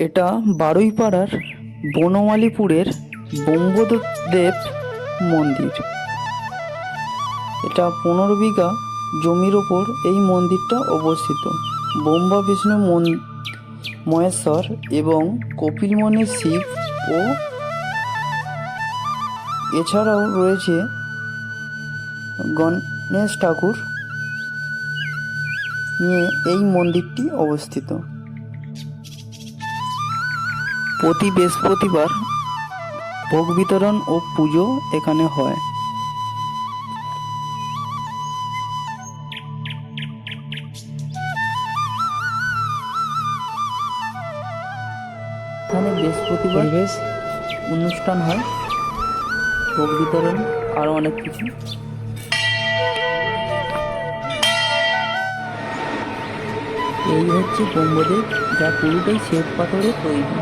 এটা বারুইপাড়ার বনমালীপুরের ব্রহ্মদেব মন্দির। এটা 15 বিঘা জমির ওপর এই মন্দিরটা অবস্থিত। ব্রহ্মা বিষ্ণু মহেশ্বর এবং কপিলমুনি শিব ও এছাড়াও রয়েছে গণেশ ঠাকুর নিয়ে এই মন্দিরটি অবস্থিত। প্রতি বৃহস্পতিবার ভোগ বিতরণ ও পুজো এখানে হয়। এখানে বৃহস্পতিবার অনুষ্ঠান হয়, ভোগ বিতরণ আরও অনেক কিছু। এই হচ্ছে ব্রহ্মদেব, যা পুরোটাই শ্বেত পাথরে তৈরি।